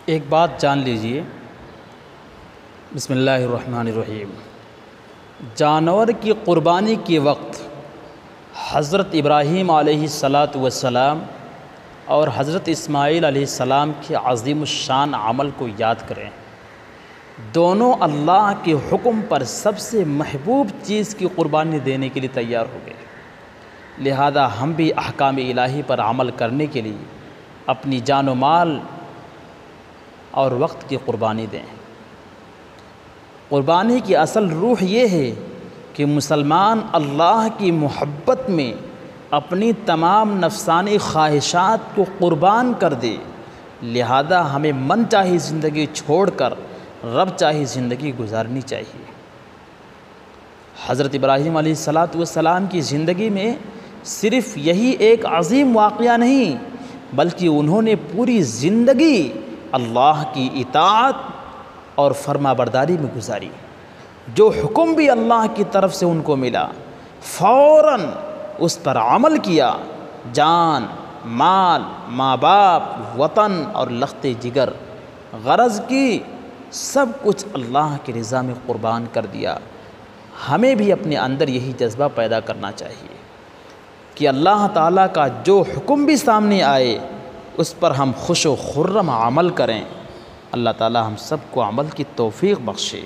ایک بات جان لیجئے، بسم اللہ الرحمن الرحیم۔ جانور کی قربانی کے وقت حضرت ابراہیم علیہ السلام اور حضرت اسماعیل علیہ السلام کے عظیم الشان عمل کو یاد کریں۔ دونوں اللہ کے حکم پر سب سے محبوب چیز کی قربانی دینے کے لیے تیار ہو گئے، لہذا ہم بھی احکام الہی پر عمل کرنے کے لیے اپنی جان و مال اور وقت کی قربانی دیں۔ قربانی کی اصل روح یہ ہے کہ مسلمان اللہ کی محبت میں اپنی تمام نفسانی خواہشات کو قربان کر دے، لہذا ہمیں من چاہی زندگی چھوڑ کر رب چاہی زندگی گزارنی چاہیے۔ حضرت ابراہیم علیہ السلام کی زندگی میں صرف یہی ایک عظیم واقعہ نہیں، بلکہ انہوں نے پوری زندگی اللہ کی اطاعت اور فرما برداری میں گزاری۔ جو حکم بھی اللہ کی طرف سے ان کو ملا فوراً اس پر عمل کیا، جان، مال، ماں باپ، وطن اور لخت جگر، غرض کی سب کچھ اللہ کی رضا میں قربان کر دیا۔ ہمیں بھی اپنے اندر یہی جذبہ پیدا کرنا چاہیے کہ اللہ تعالیٰ کا جو حکم بھی سامنے آئے اس پر ہم خوش و خرم عمل کریں۔ اللہ تعالیٰ ہم سب کو عمل کی توفیق بخشے۔